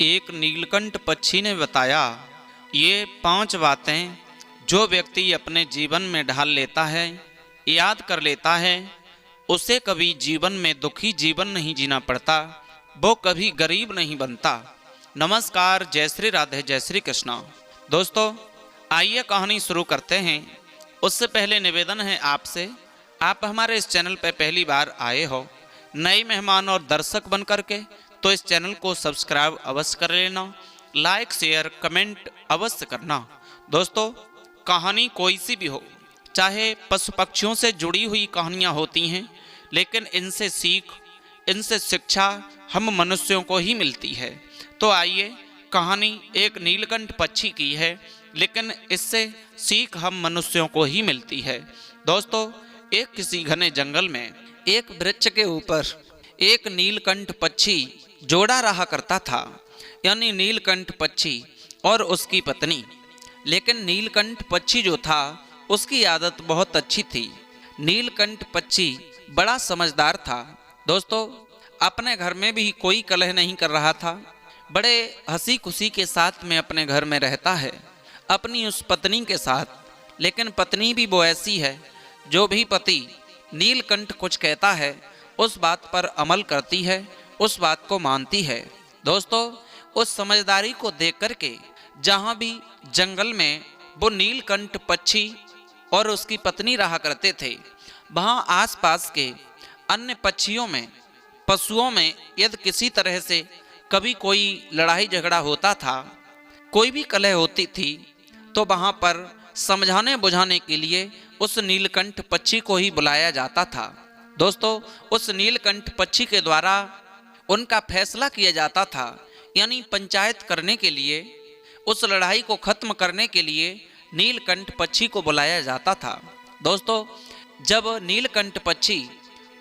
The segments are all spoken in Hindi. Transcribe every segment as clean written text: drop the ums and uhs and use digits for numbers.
एक नीलकंठ पक्षी ने बताया, ये 5 बातें जो व्यक्ति अपने जीवन में ढाल लेता है, याद कर लेता है, उसे कभी जीवन में दुखी जीवन नहीं जीना पड़ता, वो कभी गरीब नहीं बनता। नमस्कार, जय श्री राधे, जय श्री कृष्णा। दोस्तों, आइए कहानी शुरू करते हैं। उससे पहले निवेदन है आपसे, आप हमारे इस चैनल पर पहली बार आए हो, नए मेहमान और दर्शक बन करके, तो इस चैनल को सब्सक्राइब अवश्य कर लेना, लाइक शेयर कमेंट अवश्य करना। दोस्तों, कहानी कोई सी भी हो, चाहे पशु पक्षियों से जुड़ी हुई कहानियाँ होती हैं, लेकिन इनसे सीख, इनसे शिक्षा हम मनुष्यों को ही मिलती है। तो आइए, कहानी एक नीलकंठ पक्षी की है, लेकिन इससे सीख हम मनुष्यों को ही मिलती है। दोस्तों, एक किसी घने जंगल में एक वृक्ष के ऊपर एक नीलकंठ पक्षी जोड़ा रहा करता था, यानी नीलकंठ पक्षी और उसकी पत्नी। लेकिन नीलकंठ पक्षी जो था, उसकी आदत बहुत अच्छी थी। नीलकंठ पक्षी बड़ा समझदार था। दोस्तों, अपने घर में भी कोई कलह नहीं कर रहा था, बड़े हंसी खुशी के साथ में अपने घर में रहता है अपनी उस पत्नी के साथ। लेकिन पत्नी भी वो ऐसी है, जो भी पति नीलकंठ कुछ कहता है उस बात पर अमल करती है, उस बात को मानती है। दोस्तों, उस समझदारी को देख करके जहाँ भी जंगल में वो नीलकंठ पक्षी और उसकी पत्नी रहा करते थे, वहाँ आसपास के अन्य पक्षियों में, पशुओं में यदि किसी तरह से कभी कोई लड़ाई झगड़ा होता था, कोई भी कलह होती थी, तो वहाँ पर समझाने बुझाने के लिए उस नीलकंठ पक्षी को ही बुलाया जाता था। दोस्तों, उस नीलकंठ पक्षी के द्वारा उनका फैसला किया जाता था, यानी पंचायत करने के लिए, उस लड़ाई को खत्म करने के लिए नीलकंठ पक्षी को बुलाया जाता था। दोस्तों, जब नीलकंठ पक्षी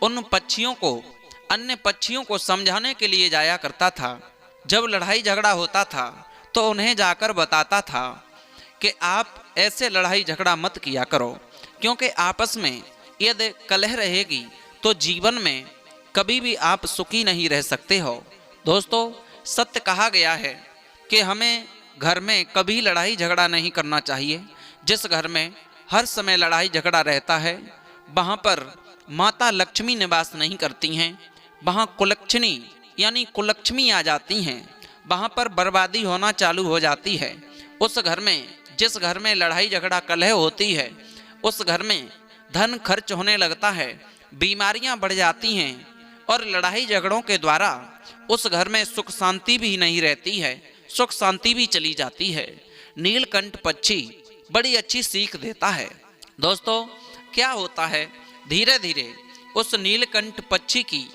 उन पक्षियों को, अन्य पक्षियों को समझाने के लिए जाया करता था, जब लड़ाई झगड़ा होता था तो उन्हें जाकर बताता था कि आप ऐसे लड़ाई झगड़ा मत किया करो, क्योंकि आपस में यदि कलह रहेगी तो जीवन में कभी भी आप सुखी नहीं रह सकते हो। दोस्तों, सत्य कहा गया है कि हमें घर में कभी लड़ाई झगड़ा नहीं करना चाहिए। जिस घर में हर समय लड़ाई झगड़ा रहता है, वहाँ पर माता लक्ष्मी निवास नहीं करती हैं, वहाँ कुलक्षणी यानी कुलक्ष्मी आ जाती हैं, वहाँ पर बर्बादी होना चालू हो जाती है। उस घर में, जिस घर में लड़ाई झगड़ा कलह होती है, उस घर में धन खर्च होने लगता है, बीमारियां बढ़ जाती हैं, और लड़ाई झगड़ों के द्वारा उस घर में सुख शांति भी नहीं रहती है, सुख शांति भी चली जाती है। नीलकंठ पक्षी बड़ी अच्छी सीख देता है। दोस्तों, क्या होता है, धीरे धीरे उस नीलकंठ पक्षी की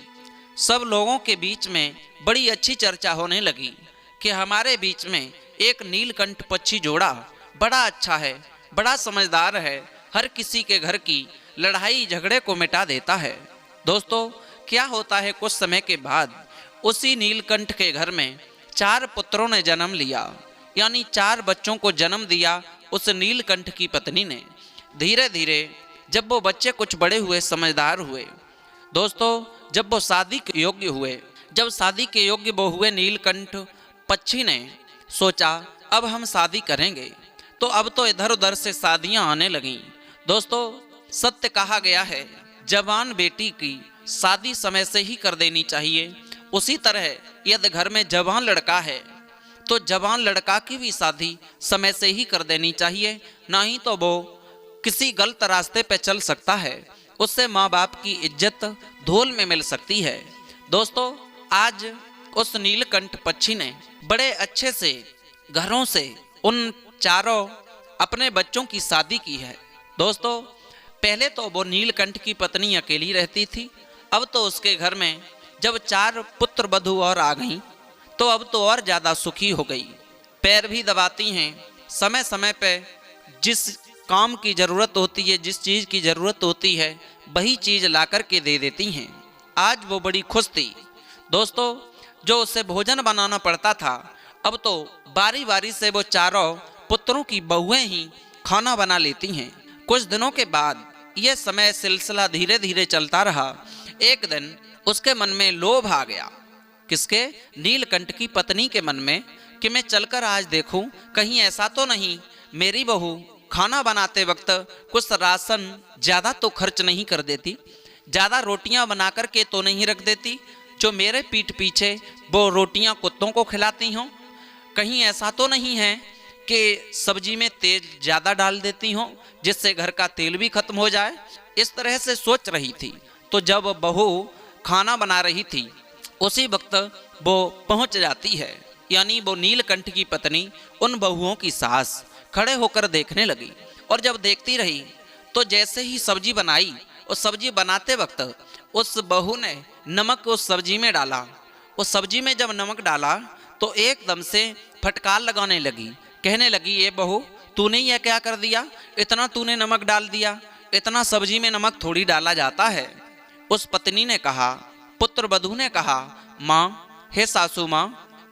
सब लोगों के बीच में बड़ी अच्छी चर्चा होने लगी कि हमारे बीच में एक नीलकंठ पक्षी जोड़ा बड़ा अच्छा है, बड़ा समझदार है, हर किसी के घर की लड़ाई झगड़े को मिटा देता है। दोस्तों, क्या होता है, कुछ समय के बाद उसी नीलकंठ के घर में 4 पुत्रों ने जन्म लिया, यानी 4 बच्चों को जन्म दिया उस नीलकंठ की पत्नी ने। धीरे धीरे जब वो बच्चे कुछ बड़े हुए, समझदार हुए, दोस्तों, जब वो शादी के योग्य हुए, जब शादी के योग्य वो हुए, नीलकंठ पक्षी ने सोचा अब हम शादी करेंगे। तो अब तो इधर उधर से शादियां आने लगीं। दोस्तों, सत्य कहा गया है, जवान बेटी की शादी समय से ही कर देनी चाहिए। उसी तरह यदि घर में जवान लड़का है, तो जवान लड़का की भी शादी समय से ही कर देनी चाहिए, नहीं तो वो किसी गलत रास्ते पे चल सकता है, उससे माँ बाप की इज्जत धूल में मिल सकती है। दोस्तों, आज उस नीलकंठ पक्षी ने बड़े अच्छे से घरों से उन 4 अपने बच्चों की शादी की है। दोस्तों, पहले तो वो नीलकंठ की पत्नी अकेली रहती थी, अब तो उसके घर में जब 4 पुत्र वधू और आ गईं, तो अब तो और ज़्यादा सुखी हो गई। पैर भी दबाती हैं, समय समय पे जिस काम की ज़रूरत होती है, जिस चीज़ की ज़रूरत होती है, वही चीज़ ला कर के दे देती हैं। आज वो बड़ी खुश थी। दोस्तों, जो उसे भोजन बनाना पड़ता था, अब तो बारी बारी से वो 4 पुत्रों की बहुएं ही खाना बना लेती हैं। कुछ दिनों के बाद यह समय सिलसिला धीरे धीरे चलता रहा। एक दिन उसके मन में लोभ आ गया किसके? नीलकंठ की पत्नी के मन में कि मैं चलकर आज देखूं कहीं ऐसा तो नहीं मेरी बहू खाना बनाते वक्त कुछ राशन ज़्यादा तो खर्च नहीं कर देती, ज़्यादा रोटियां बना कर के तो नहीं रख देती जो मेरे पीठ पीछे वो रोटियां कुत्तों को खिलाती हों। कहीं ऐसा तो नहीं है कि सब्जी में तेल ज़्यादा डाल देती हों जिससे घर का तेल भी खत्म हो जाए। इस तरह से सोच रही थी। तो जब बहू खाना बना रही थी उसी वक्त वो पहुंच जाती है, यानी वो नीलकंठ की पत्नी उन बहुओं की सास खड़े होकर देखने लगी। और जब देखती रही तो जैसे ही सब्जी बनाई, उस सब्जी बनाते वक्त उस बहू ने नमक उस सब्जी में डाला। उस सब्जी में जब नमक डाला तो एकदम से फटकार लगाने लगी, कहने लगी, ये बहू तूने यह क्या कर दिया, इतना तूने नमक डाल दिया, इतना सब्जी में नमक थोड़ी डाला जाता है। उस पत्नी ने कहा, पुत्र वधू ने कहा, माँ, हे सासू माँ,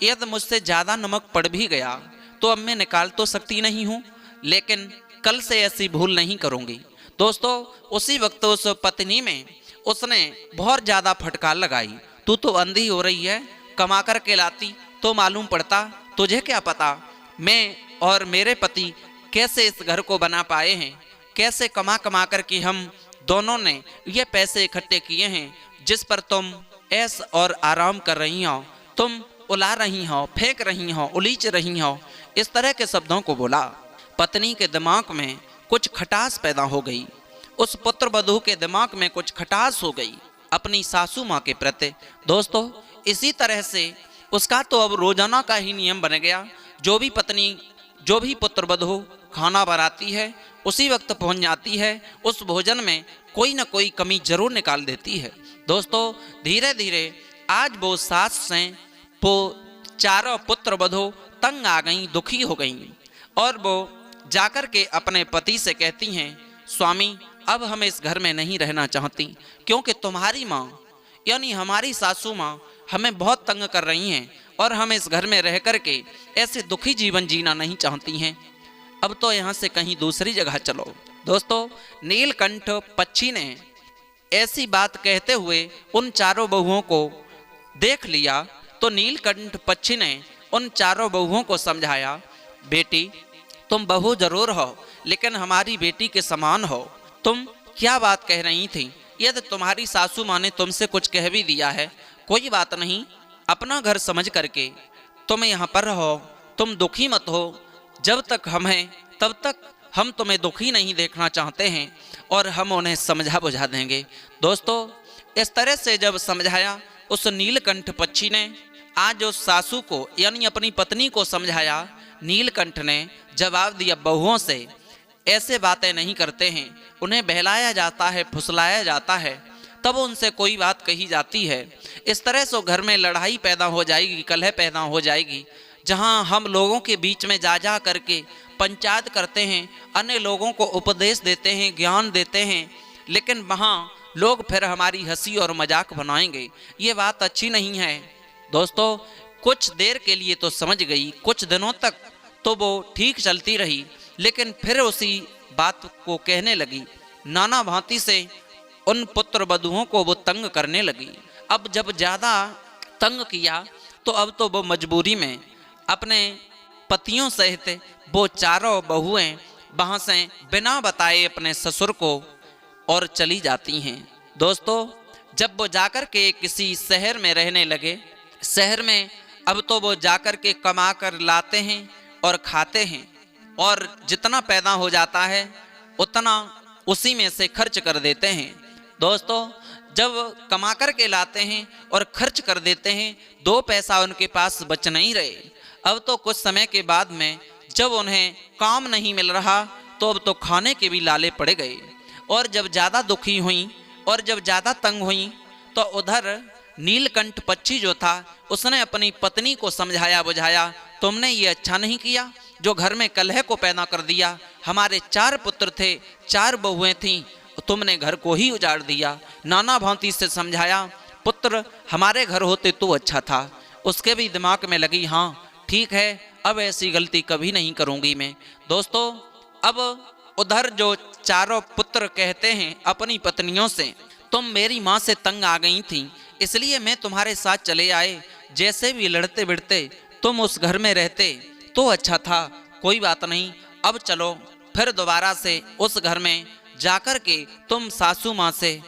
यदि मुझसे ज़्यादा नमक पड़ भी गया तो अब मैं निकाल तो सकती नहीं हूँ, लेकिन कल से ऐसी भूल नहीं करूँगी। दोस्तों, उसी वक्त उस पत्नी में उसने बहुत ज़्यादा फटकार लगाई, तू तो अंधी हो रही है, कमा कर के लाती तो मालूम पड़ता, तुझे क्या पता मैं और मेरे पति कैसे इस घर को बना पाए हैं, कैसे कमा कमा कर के हम दोनों ने ये पैसे इकट्ठे किए हैं जिस पर तुम ऐश और आराम कर रही हो, तुम उला रही हो, फेंक रही हो, उलीच रही हो। इस तरह के शब्दों को बोला। पत्नी के दिमाग में कुछ खटास पैदा हो गई, उस पुत्र वधू के दिमाग में कुछ खटास हो गई अपनी सासू माँ के प्रति। दोस्तों, इसी तरह से उसका तो अब रोजाना का ही नियम बन गया, जो भी पत्नी, जो भी पुत्र वधू खाना बनाती है उसी वक्त पहुंच जाती है, उस भोजन में कोई ना कोई कमी जरूर निकाल देती है। दोस्तों, धीरे धीरे आज वो सास से वो चारों पुत्र वधू तंग आ गईं, दुखी हो गईं, और वो जाकर के अपने पति से कहती हैं, स्वामी, अब हम इस घर में नहीं रहना चाहती, क्योंकि तुम्हारी माँ यानी हमारी सासू माँ हमें बहुत तंग कर रही हैं और हम इस घर में रह कर के ऐसे दुखी जीवन जीना नहीं चाहती हैं। अब तो यहाँ से कहीं दूसरी जगह चलो। दोस्तों, नीलकंठ पक्षी ने ऐसी बात कहते हुए उन चारों बहुओं को देख लिया तो नीलकंठ पक्षी ने उन चारों बहुओं को समझाया, बेटी, तुम बहू जरूर हो लेकिन हमारी बेटी के समान हो। तुम क्या बात कह रही थी? यदि तुम्हारी सासू माँ ने तुमसे कुछ कह भी दिया है, कोई बात नहीं, अपना घर समझ करके तुम यहाँ पर रहो, तुम दुखी मत हो। जब तक हम हैं तब तक हम तुम्हें दुखी नहीं देखना चाहते हैं और हम उन्हें समझा बुझा देंगे। दोस्तों, इस तरह से जब समझाया उस नीलकंठ पक्षी ने, आज उस सासू को यानी अपनी पत्नी को समझाया, नीलकंठ ने जवाब दिया, बहुओं से ऐसे बातें नहीं करते हैं, उन्हें बहलाया जाता है, फुसलाया जाता है, तब उनसे कोई बात कही जाती है। इस तरह से घर में लड़ाई पैदा हो जाएगी, कलह पैदा हो जाएगी, जहां हम लोगों के बीच में जा जा करके पंचायत करते हैं, अन्य लोगों को उपदेश देते हैं, ज्ञान देते हैं, लेकिन वहाँ लोग फिर हमारी हंसी और मजाक बनाएंगे। ये बात अच्छी नहीं है। दोस्तों, कुछ देर के लिए तो समझ गई, कुछ दिनों तक तो वो ठीक चलती रही, लेकिन फिर उसी बात को कहने लगी, नाना भांति से उन पुत्र वधुओं को वो तंग करने लगी। अब जब ज़्यादा तंग किया तो अब तो वो मजबूरी में अपने पतियों सहित वो चारों बहुएं वहाँ से बिना बताए अपने ससुर को और चली जाती हैं। दोस्तों, जब वो जाकर के किसी शहर में रहने लगे, शहर में अब तो वो जाकर के कमा कर लाते हैं और खाते हैं, और जितना पैदा हो जाता है उतना उसी में से खर्च कर देते हैं। दोस्तों, जब कमा कर के लाते हैं और खर्च कर देते हैं, दो पैसा उनके पास बच नहीं रहे। अब तो कुछ समय के बाद में जब उन्हें काम नहीं मिल रहा तो अब तो खाने के भी लाले पड़ गए, और जब ज़्यादा दुखी हुई और जब ज़्यादा तंग हुई तो उधर नीलकंठ पक्षी जो था उसने अपनी पत्नी को समझाया बुझाया, तुमने ये अच्छा नहीं किया जो घर में कलह को पैदा कर दिया। हमारे 4 पुत्र थे, 4 बहुएं थीं, तुमने घर को ही उजाड़ दिया। नाना भांति से समझाया, पुत्र हमारे घर होते तो अच्छा था। उसके भी दिमाग में लगी, हाँ ठीक है, अब ऐसी गलती कभी नहीं करूँगी मैं। दोस्तों, अब उधर जो चारों पुत्र कहते हैं अपनी पत्नियों से, तुम मेरी माँ से तंग आ गई थी, इसलिए मैं तुम्हारे साथ चले आए। जैसे भी लड़ते भिड़ते तुम उस घर में रहते तो अच्छा था, कोई बात नहीं, अब चलो फिर दोबारा से उस घर में जाकर के तुम सासू माँ से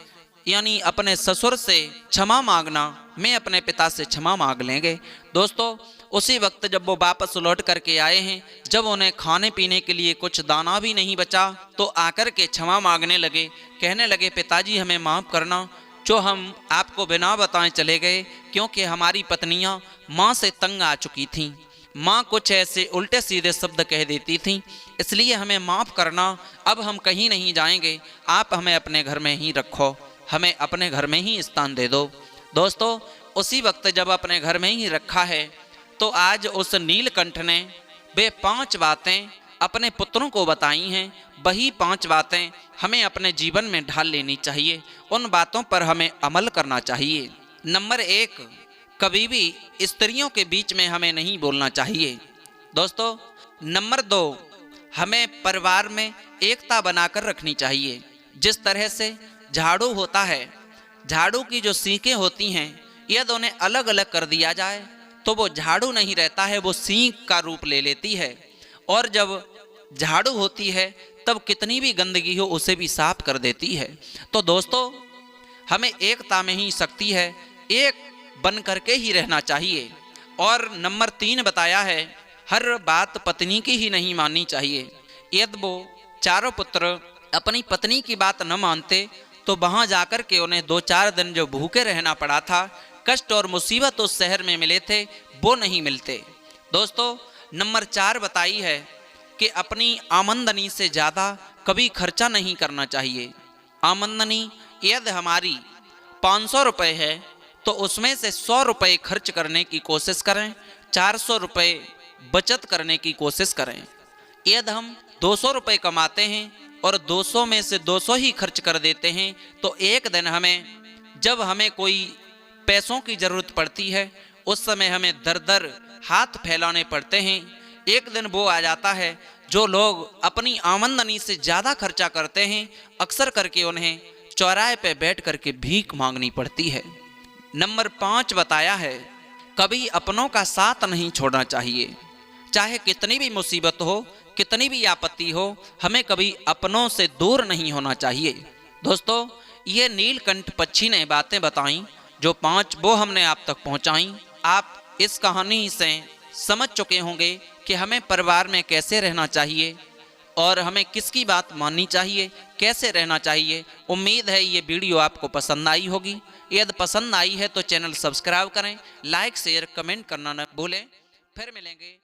यानी अपने ससुर से क्षमा मांगना, मैं अपने पिता से क्षमा मांग लेंगे। दोस्तों उसी वक्त जब वो वापस लौट करके आए हैं, जब उन्हें खाने पीने के लिए कुछ दाना भी नहीं बचा तो आकर के क्षमा मांगने लगे, कहने लगे पिताजी हमें माफ़ करना, जो हम आपको बिना बताए चले गए, क्योंकि हमारी पत्नियां माँ से तंग आ चुकी थीं, माँ कुछ ऐसे उल्टे सीधे शब्द कह देती थीं, इसलिए हमें माफ़ करना, अब हम कहीं नहीं जाएंगे, आप हमें अपने घर में ही रखो, हमें अपने घर में ही स्थान दे दो। दोस्तों उसी वक्त जब अपने घर में ही रखा है तो आज उस नीलकंठ ने वे 5 बातें अपने पुत्रों को बताई हैं, वही 5 बातें हमें अपने जीवन में ढाल लेनी चाहिए, उन बातों पर हमें अमल करना चाहिए। नंबर 1, कभी भी स्त्रियों के बीच में हमें नहीं बोलना चाहिए। दोस्तों नंबर 2, हमें परिवार में एकता बनाकर रखनी चाहिए। जिस तरह से झाड़ू होता है, झाड़ू की जो सीखें होती हैं, यदि उन्हें अलग अलग कर दिया जाए तो वो झाड़ू नहीं रहता है, वो सींग का रूप ले लेती है, और जब झाड़ू होती है तब कितनी भी गंदगी हो उसे भी साफ कर देती है। तो दोस्तों हमें एकता में ही शक्ति है, एक बन करके ही रहना चाहिए। और नंबर 3 बताया है, हर बात पत्नी की ही नहीं माननी चाहिए। यदि वो चारों पुत्र अपनी पत्नी की बात न मानते तो वहाँ जाकर के उन्हें 2-4 दिन जो भूखे रहना पड़ा था, कष्ट और मुसीबत उस शहर में मिले थे, वो नहीं मिलते। दोस्तों नंबर 4 बताई है कि अपनी आमदनी से ज़्यादा कभी खर्चा नहीं करना चाहिए। आमदनी यदि हमारी 500 रुपये है तो उसमें से 100 रुपये खर्च करने की कोशिश करें, 400 रुपये बचत करने की कोशिश करें। यदि हम 200 रुपये कमाते हैं और 200 में से 200 ही खर्च कर देते हैं तो एक दिन जब हमें कोई पैसों की ज़रूरत पड़ती है उस समय हमें दर दर हाथ फैलाने पड़ते हैं। एक दिन वो आ जाता है जो लोग अपनी आमदनी से ज़्यादा खर्चा करते हैं, अक्सर करके उन्हें चौराहे पे बैठ करके भीख मांगनी पड़ती है। नंबर 5 बताया है, कभी अपनों का साथ नहीं छोड़ना चाहिए। चाहे कितनी भी मुसीबत हो, कितनी भी आपत्ति हो, हमें कभी अपनों से दूर नहीं होना चाहिए। दोस्तों ये नीलकंठ पक्षी ने बातें बताई, जो 5 वो हमने आप तक पहुंचाई। आप इस कहानी से समझ चुके होंगे कि हमें परिवार में कैसे रहना चाहिए और हमें किसकी बात माननी चाहिए, कैसे रहना चाहिए। उम्मीद है ये वीडियो आपको पसंद आई होगी। यदि पसंद आई है तो चैनल सब्सक्राइब करें, लाइक शेयर कमेंट करना न भूलें। फिर मिलेंगे।